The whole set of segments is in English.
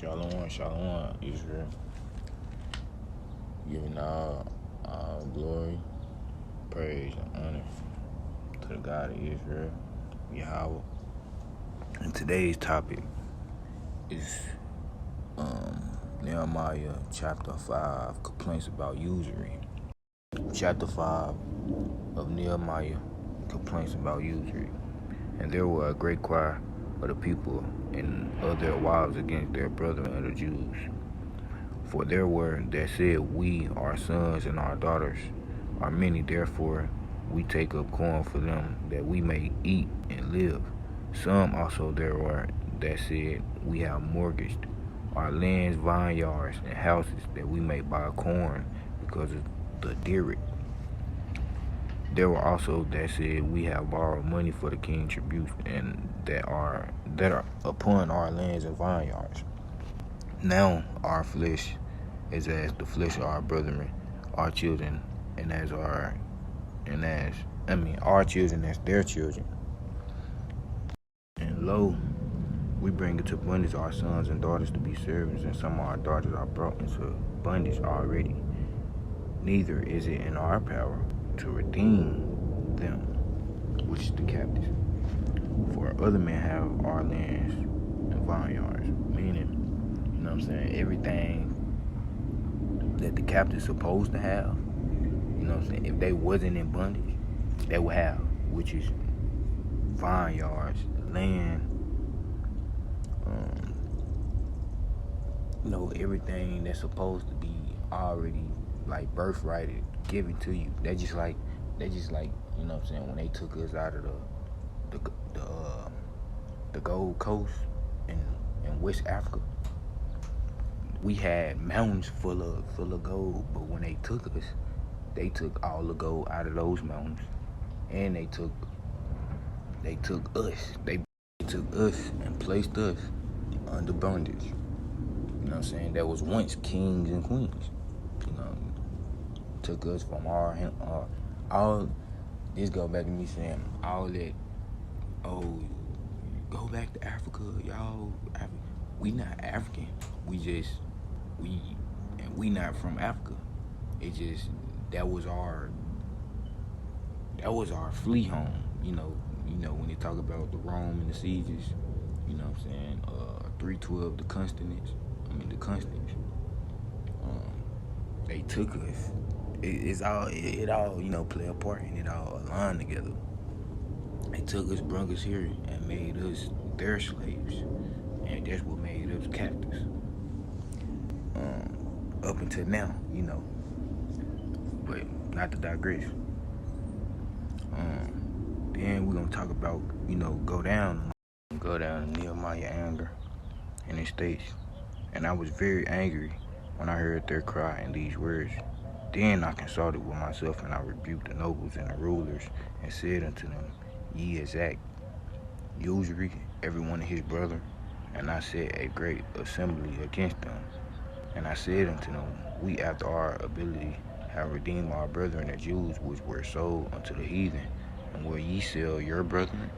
Shalom, shalom, Israel. Giving all glory, praise, and honor to the God of Israel, Yahweh. And today's topic is Nehemiah chapter 5, complaints about usury. Chapter 5 of Nehemiah, complaints about usury. And there were a great cry of the people and of their wives against their brethren of the Jews. For there were that said, we, our sons and our daughters, are many, therefore we take up corn for them, that we may eat and live. Some also there were that said, we have mortgaged our lands, vineyards, and houses, that we may buy corn because of the derrick. There were also that said, we have borrowed money for the king's tributes, and that are upon our lands and vineyards. Now our flesh is as the flesh of our brethren, our children, our children as their children. And lo, we bring into bondage our sons and daughters to be servants, and some of our daughters are brought into bondage already. Neither is it in our power to redeem them, which is the captives. For other men have our lands and vineyards, meaning, everything that the captive's supposed to have, if they wasn't in bondage, they would have, which is vineyards, land, everything that's supposed to be already like birthrighted, given to you. They just like, when they took us out of the Gold Coast in West Africa, we had mountains full of gold, but when they took us, they took all the gold out of those mountains, and they took us. They took us and placed us under bondage. That was once kings and queens. Took us from all. This go back to me saying all that. Oh, go back to Africa, y'all. We not African. We not from Africa. It just that was our flea home. When they talk about the Rome and the sieges, 312, the Constance. They took us. It all play a part, and it all aligned together. They took us, brought us here, and made us their slaves, and that's what made us captives. Up until now, but not to digress. Then we're gonna talk about, go down Nehemiah anger, and it states, and I was very angry when I heard their cry and these words. Then I consulted with myself, and I rebuked the nobles and the rulers, and said unto them, ye exact usury, every one of his brother. And I set a great assembly against them. And I said unto them, we after our ability have redeemed our brethren the Jews, which were sold unto the heathen. And will ye sell your brethren?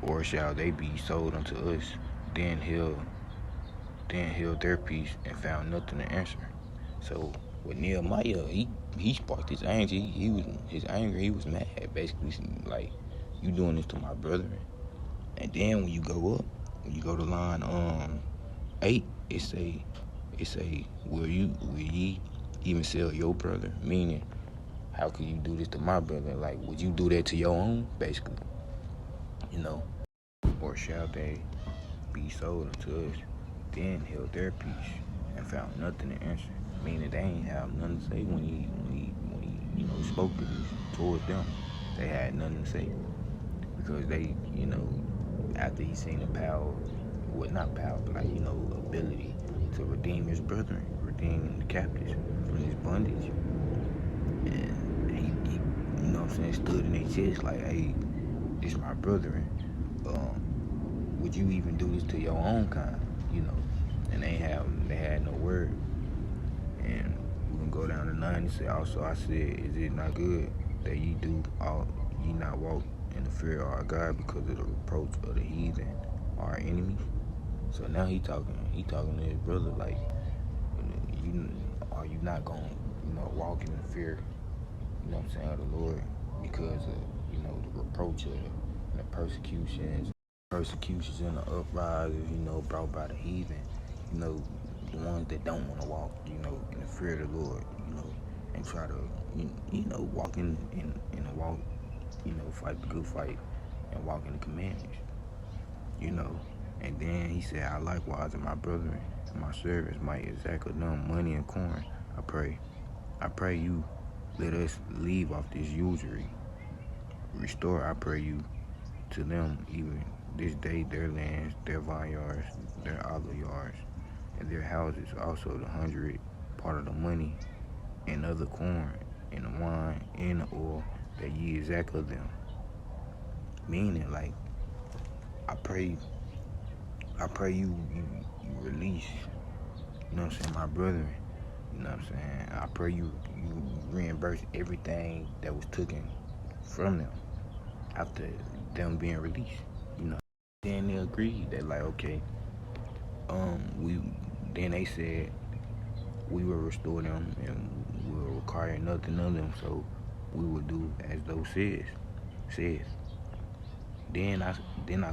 Or shall they be sold unto us? Then held their peace, and found nothing to answer. So with Nehemiah, he sparked his anger. He was mad. Basically, like, you doing this to my brethren. And then when you go to line 8, it say, will ye even sell your brother? Meaning, how could you do this to my brother? Like, would you do that to your own? Basically, Or shall they be sold unto us? Then held their peace, and found nothing to answer. Meaning they ain't have nothing to say when he spoke towards them. They had nothing to say, because they, after he seen the power, well, not power, but ability to redeem his brethren, redeem the captives from his bondage. And he stood in their chest like, hey, this my brethren. Would you even do this to your own kind? And they had no word. And we can go down to 9 and say, also I said, is it not good that ye not walk in the fear of our God, because of the reproach of the heathen, our enemies? So now he talking to his brother like, you are you not gonna, walk in the fear, what I'm saying, of the Lord because of, the reproach of and the persecutions and the uprisings, brought by the heathen, the ones that don't want to walk, in the fear of the Lord, and try to, walk in the walk, fight the good fight and walk in the commandments, And then he said, I likewise and my brethren and my servants might exact of them money and corn. I pray you let us leave off this usury. Restore, I pray you, to them even this day their lands, their vineyards, their olive yards, and their houses, also the 100 part of the money, and of the corn, and the wine, and the oil, that ye exact of them. Meaning, like, I pray you release, my brethren, I pray you reimburse everything that was taken from them after them being released, Then they agreed that like, okay, then they said we will restore them and we will require nothing of them, so we will do as those says. Then I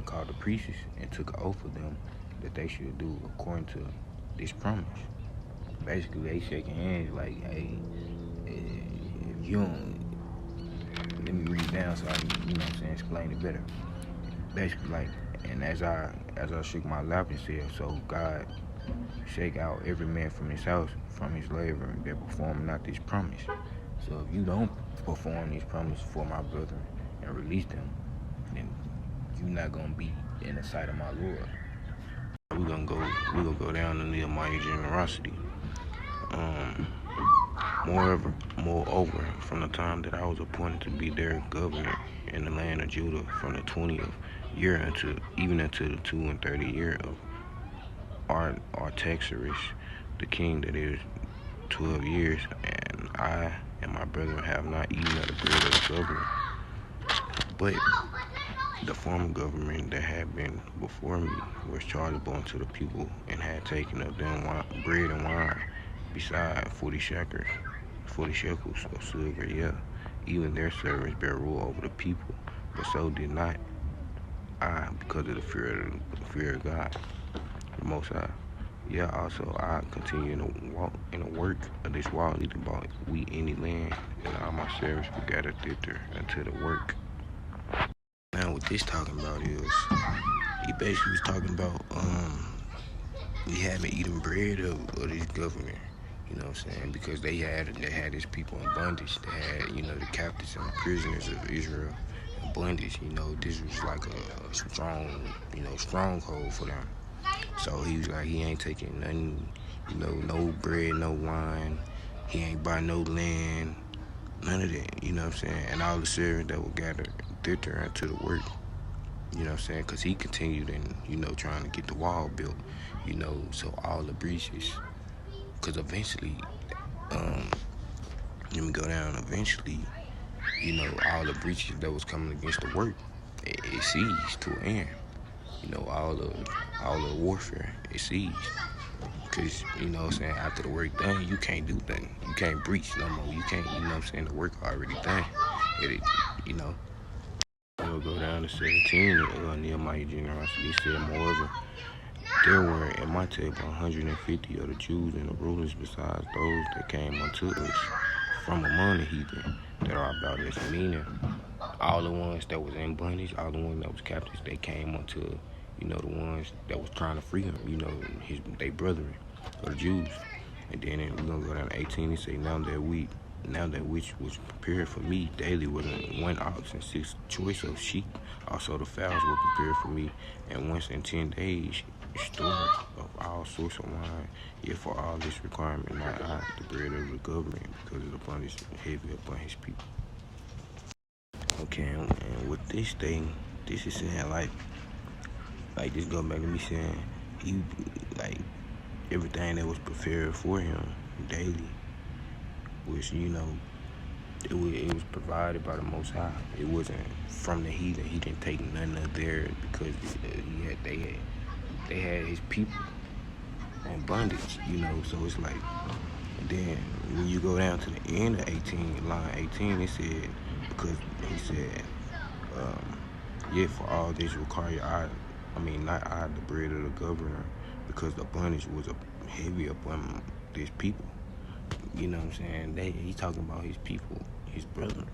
called the priests and took an oath of them that they should do according to this promise. Basically, they shaking hands like, hey, if you don't, let me read down so I can, explain it better. Basically, like, and as I shook my lap and said, so God shake out every man from his house, from his labor, that perform not this promise. So if you don't perform this promise for my brethren and release them, then you're not gonna be in the sight of my Lord. We're gonna go down to Nehemiah generosity. Moreover, from the time that I was appointed to be their governor in the land of Judah, from the 20th year until the 32 year of Artaxerxes, the king, that is 12 years, and I and my brethren have not eaten of the bread of the governor, but the former government that had been before me was chargeable unto the people, and had taken of them bread and wine, beside 40 shekels of silver. Yeah, even their servants bear rule over the people, but so did not I, because of the fear of God, the Most High. Yeah, also I continue to walk in the work of this wall, neither bought we any land, and all my servants were gathered thither unto the work. Now what this talking about is, he basically was talking about we haven't eaten bread of this government, because they had his people in bondage. They had, the captives and the prisoners of Israel in bondage. This was like a strong, stronghold for them. So he was like, he ain't taking nothing, no bread, no wine. He ain't buy no land, none of that, And all the servants that were gathered thither into the work, because he continued and, trying to get the wall built, so all the breaches, because eventually, let me go down, all the breaches that was coming against the work, it ceased to an end. All the warfare, it ceased. Because, after the work done, you can't do nothing. You can't breach no more. You can't, the work already done. We'll go down to 17, Nehemiah generosity. He said, moreover, there were at my table 150 of the Jews and the rulers, besides those that came unto us from among the heathen that are about us. Meaning, all the ones that was in bondage, all the ones that was captives, they came unto, the ones that was trying to free him, they brethren, or the Jews. And then we're gonna go down to 18 and say, now that which was prepared for me daily with 1 ox and 6 choice of sheep, also the fowls were prepared for me, and once in 10 days store of all sorts of wine, yet for all this requirement not I, the bread of the government, because of the bondage heavy upon his people. Okay, and with this thing, this is saying like this go back to me saying he, like, everything that was prepared for him daily was, it was provided by the Most High. It wasn't from the heathen. He didn't take none of theirs because they they had his people in bondage, you know. So it's like, then when you go down to the end of 18, line 18, it said, because he said, yet for all this require not I, the bread of the governor, because the bondage was heavy upon these people. You know what I'm saying? He talking about his people, his brother.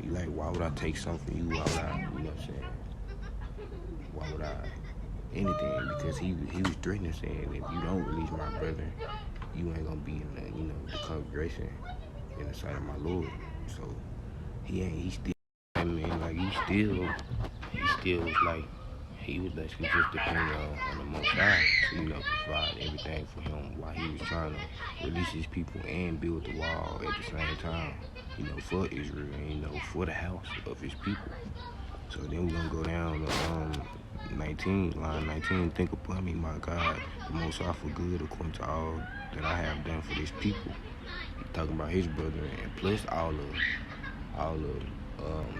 He like, why would I take something from you? Why would I, you know what I'm saying? Why would I, anything? Because he was threatening, saying, if you don't release my brother, you ain't gonna be in the, you know, the congregation in the sight of my Lord. So he still, I mean, like he still was like, he was basically just depending on the Most High to, you know, provide everything for him while he was trying to release his people and build the wall at the same time, you know, for Israel and, you know, for the house of his people. So then we're going to go down to 19, line 19. Think upon me, my God, the Most High for good according to all that I have done for this people. He's talking about his brother and plus all of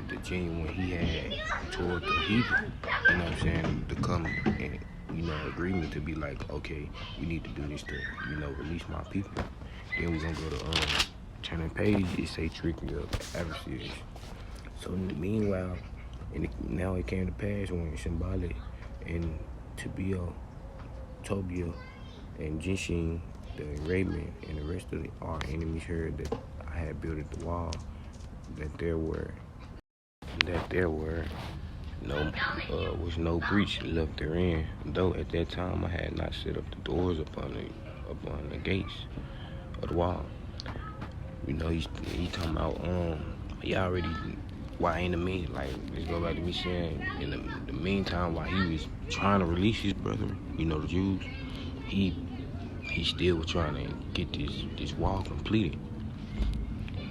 the genuine he had toward the heathen, you know what I'm saying, to come and, you know, agreement to be like, okay, we need to do this to, you know, release my people. Then we're gonna go to turning page. It say trickery of adversaries. So meanwhile, now it came to pass when Symbolic and Tobiah and Jishin, the Arabian, and the rest of our enemies heard that I had built the wall, that there was no breach left therein, though at that time I had not set up the doors upon the gates of the wall. You know, he talking about he already, why in the mean, like, let's go back to me saying, in the meantime, while he was trying to release his brother, you know, the Jews, he still was trying to get this wall completed.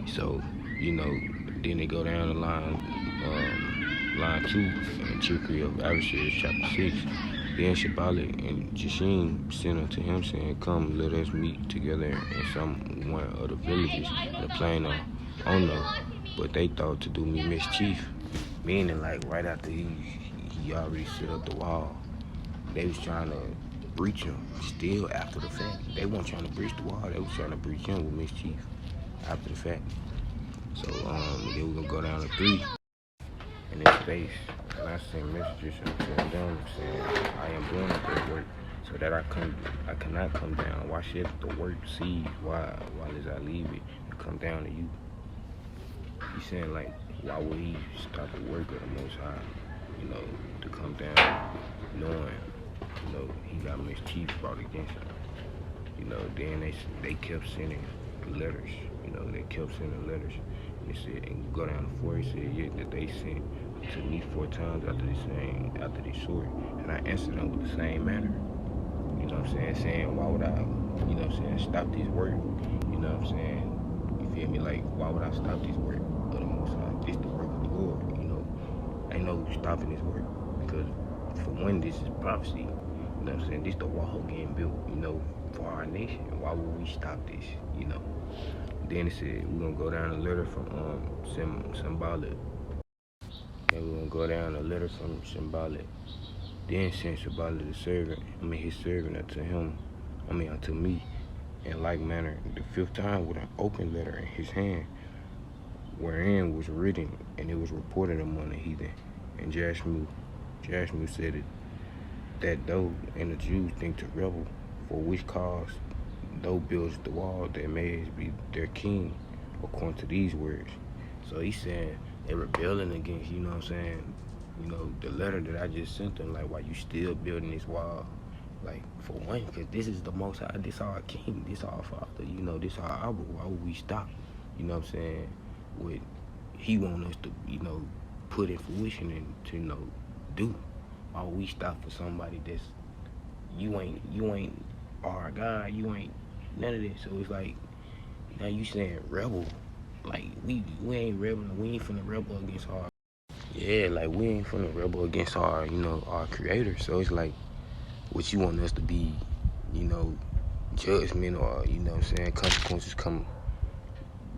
So, you know, then they go down the line 2, trickery of adversaries, chapter 6. Then Shibboleth and Jishin sent unto him, saying, come, let us meet together in some one of the villages in the plain of Ono. But they thought to do me mischief. Meaning, like, right after he already set up the wall, they was trying to breach him still after the fact. They weren't trying to breach the wall, they was trying to breach him with mischief after the fact. So then we're gonna go down to 3 in this space. And I send messages from them saying, I am doing a good work, so that I cannot come down. Why should the work cease? Why does I leave it to come down to you? He's saying, like, why would he stop the work of the Most High, you know, to come down, knowing, you know, he got mischief brought against him. You know, then they kept sending letters. You know, they kept sending letters. And it said, and go down to 4, it said, yet that they sent to me 4 times after this sort. And I answered them with the same manner. You know what I'm saying? Saying, why would I, you know what I'm saying, stop this work? You know what I'm saying? You feel me? Like, why would I stop this work of the Most High? This the work of the Lord, you know. Ain't no stopping this work. Because for one, this is prophecy. You know what I'm saying? This the wall getting built, you know, for our nation. Why would we stop this, you know? Then it said, we're going to go down a letter from Symbolic. Then we're going to go down a letter from Symbolic. Then sent Symbolic his servant unto me, in like manner, the 5th time with an open letter in his hand, wherein was written, and it was reported among the heathen. And Jashmu said it, that though and the Jews think to rebel, for which cause thou builds the wall, that may be their king, according to these words. So he said they're rebelling against, you know what I'm saying, you know, the letter that I just sent them, like, why you still building this wall? Like, for one, because this is the Most High, this our king, this our father, you know, this our Abba. Why would we stop? You know what I'm saying? What he want us to, you know, put in fruition and to, you know, do. Why would we stop for somebody that's, you ain't our God, you ain't none of this. So it's like, now you saying rebel. Like, we ain't rebel, we ain't finna rebel against our, yeah, like, we ain't finna rebel against our, you know, our creator. So it's like, what you want us to be, you know, judgment or, you know what I'm saying, consequences come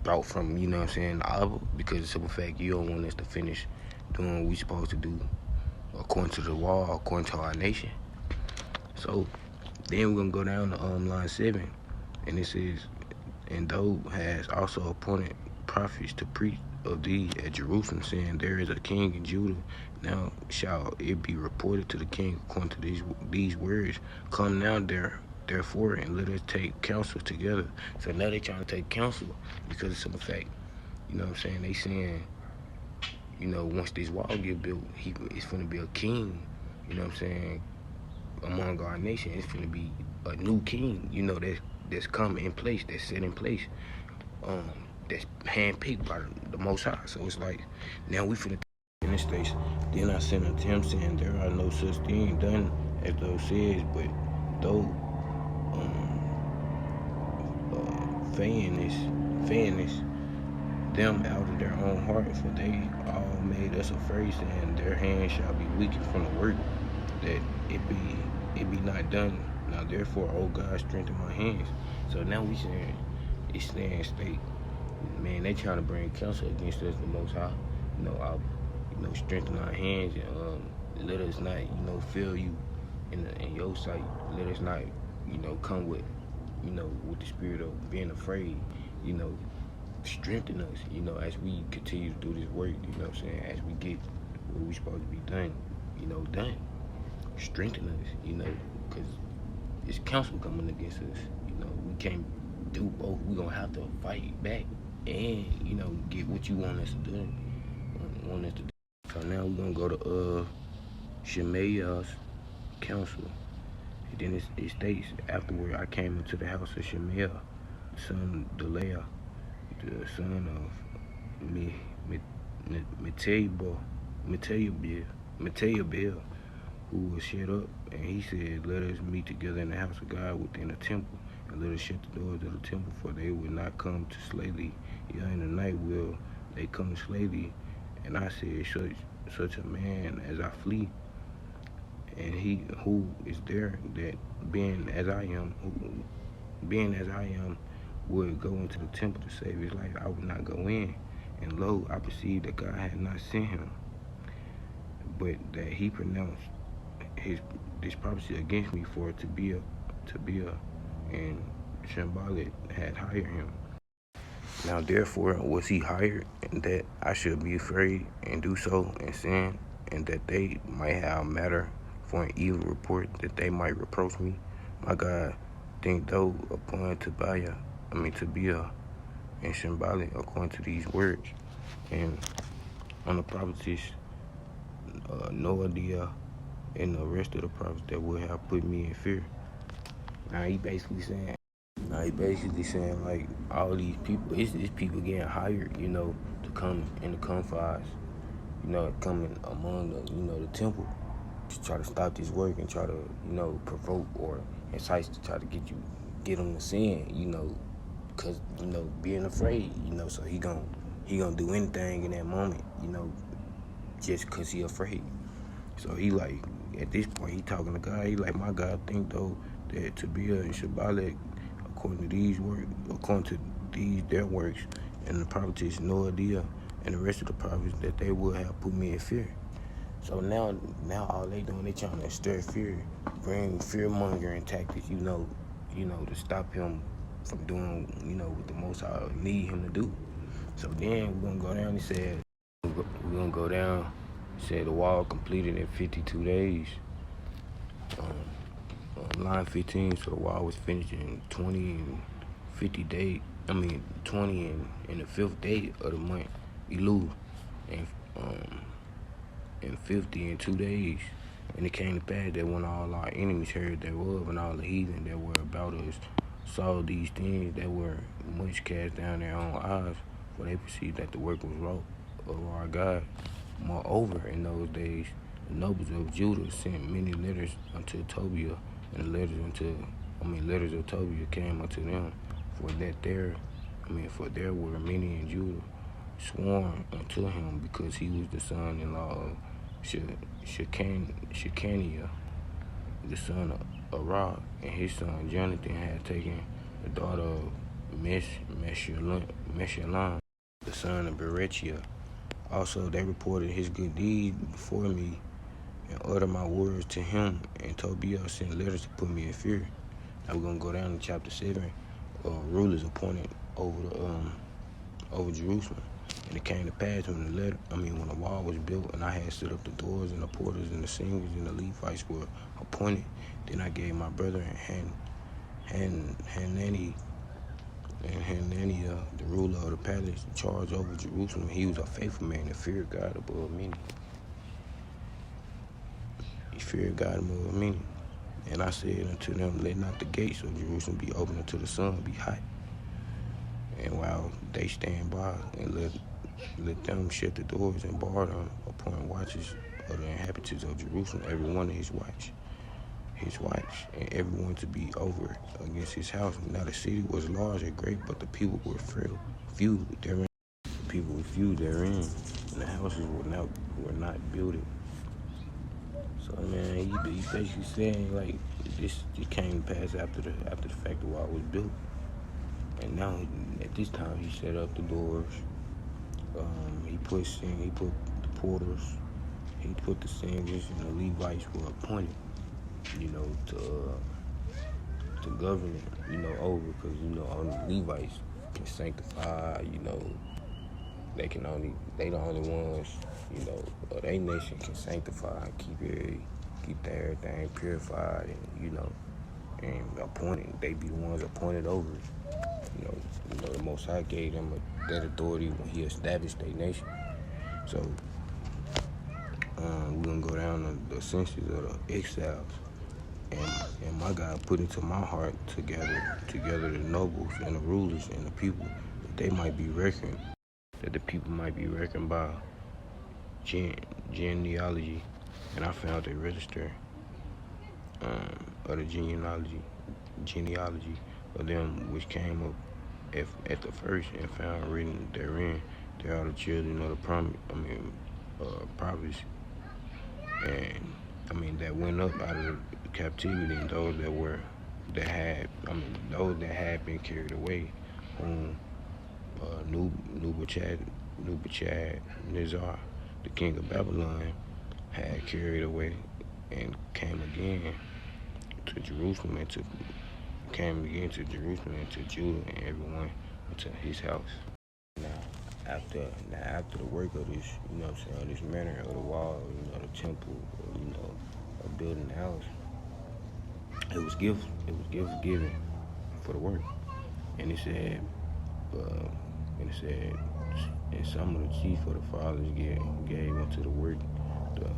brought from, you know what I'm saying, the Abba, because of the simple fact you don't want us to finish doing what we supposed to do according to the law, according to our nation. So then we're gonna go down to line 7, and it says, and Doe has also appointed prophets to preach of thee at Jerusalem, saying, there is a king in Judah. Now shall it be reported to the king according to these words. Come now therefore, and let us take counsel together. So now they're trying to take counsel because of some fact. You know what I'm saying? They saying, once this wall get built, it's gonna be a king. You know what I'm saying? Among our nation, it's gonna be a new king. That's come in place, that's set in place. That's handpicked by the Most High. So it's like, now we finna in this station. Then I sent unto him saying, there are no such thing done as thou says, but though fairness them out of their own heart, for they all made us afraid, saying, their hands shall be weakened from the work, that it be not done. Now therefore, O God, strengthen my hands. So now we saying, it's staying state. Man, they trying to bring counsel against us, the Most High. Strengthen our hands, and let us not, feel you in your sight. Let us not, come with, with the spirit of being afraid. Strengthen us, as we continue to do this work. You know what I'm saying? As we get what we supposed to be done, done. Strengthen us, because it's counsel coming against us. We can't do both. We gonna have to fight back and get what you want us to do. So now we're gonna go to Shemaiah's counsel. And then it states, afterward I came into the house of Shemaiah, son of Delaiah, the son of Meteabil, who was shut up, and he said, let us meet together in the house of God within the temple, and let us shut the doors of the temple, for they will not come to slay thee. Yea, in the night will they come to slay thee. And I said, such a man as I flee, and he who is there, that being as I am, would go into the temple to save his life, I would not go in. And lo, I perceived that God had not sent him, but that he pronounced this prophecy against me for Tobiah, and Sanballat had hired him. Now therefore was he hired, and that I should be afraid and do so and sin, and that they might have matter for an evil report, that they might reproach me. My God, think thou upon Tobiah and Sanballat according to these words. And on the prophetess Noadiah and the rest of the prophets that would have put me in fear. Now he basically saying like all these people, it's people getting hired, to come in the confines, coming among the temple to try to stop this work and try to, provoke or incite to try to get them to sin, cause being afraid, so he gonna do anything in that moment, just cause he afraid. So he like, at this point, he talking to God. He like, my God, think though that Tobiah and Sanballat, according to their works, and the prophetess Noadiah and the rest of the prophets, that they would have put me in fear. So now all they doing, they trying to stir fear, bring fear mongering tactics, to stop him from doing, what the Most High need him to do. So then we're gonna go down. He said we're gonna go down. Said the wall completed in 52 days. Line 15, so the wall was finished in 20 and 50 days. 20 and the 5th day of the month, Elul, and 50 in 2 days. And it came to pass that when all our enemies heard thereof, and all the heathen that were about us saw these things, that were much cast down their own eyes, for they perceived that the work was wrought of our God. Moreover, in those days, the nobles of Judah sent many letters unto Tobiah, and the letters of Tobiah came unto them, for there were many in Judah sworn unto him, because he was the son-in-law of Shechaniah, the son of Arah, and his son Jonathan had taken the daughter of Meshullam, the son of Berechiah. Also they reported his good deeds before me, and uttered my words to him, and Tobiah sent letters to put me in fear. Now we're gonna go down to chapter 7. Rulers appointed over Jerusalem. And it came to pass when the wall was built, and I had set up the doors and the porters and the singers and the Levites were appointed. Then I gave my brother Hanani, the ruler of the palace, charge over Jerusalem. He was a faithful man and feared God above many. He feared God above many. And I said unto them, let not the gates of Jerusalem be open until the sun be hot. And while they stand by, and let them shut the doors and bar them, appoint watches of the inhabitants of Jerusalem, every one of his watch, and everyone to be over against his house. Now the city was large and great, but the people were few therein. People were few therein, and the houses were not builded. So man, he basically saying like this it came to pass after the fact the wall was built. And now, at this time, he set up the doors. He put the porters. He put the singers, and the Levites were appointed, to govern it, over, because only Levites can sanctify. They the only ones, of their nation can sanctify, keep everything purified, and appointed. They be the ones appointed over it. The Most High gave them that authority when he established their nation. So we're going to go down to the census of the exiles. And my God put into my heart to gather the nobles and the rulers and the people, that the people might be reckoned by genealogy. And I found a register of the genealogy of them which came up at the first, and found written therein, they are the children of the prophets, and that went up out of the captivity, and those that had been carried away, whom Nebuchadnezzar, the king of Babylon, had carried away, and came again to Jerusalem and to Judah, and everyone into his house. Now after the work of this, this manner of the wall, the temple, of building the house, it was gifts given for the work. And it said, and some of the chief of the fathers gave unto the work to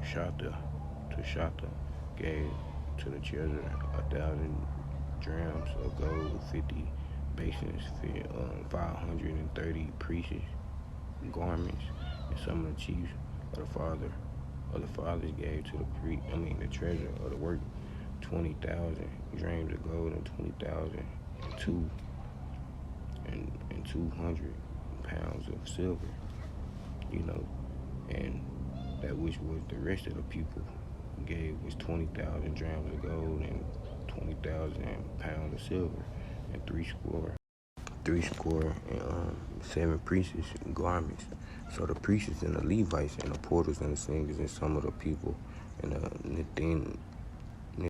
Shata gave to the children 1,000 drams of gold, 50 basins, 530 priests' garments. And some of the chiefs of the fathers gave to the treasure of the work 20,000 drams of gold, and 20,000 and 200 pounds of silver, and that which was the rest of the people gave was 20,000 drams of gold, and 20,000 pounds of silver, and three score and 7 priests' garments. So the priests and the Levites and the porters and the singers and some of the people and the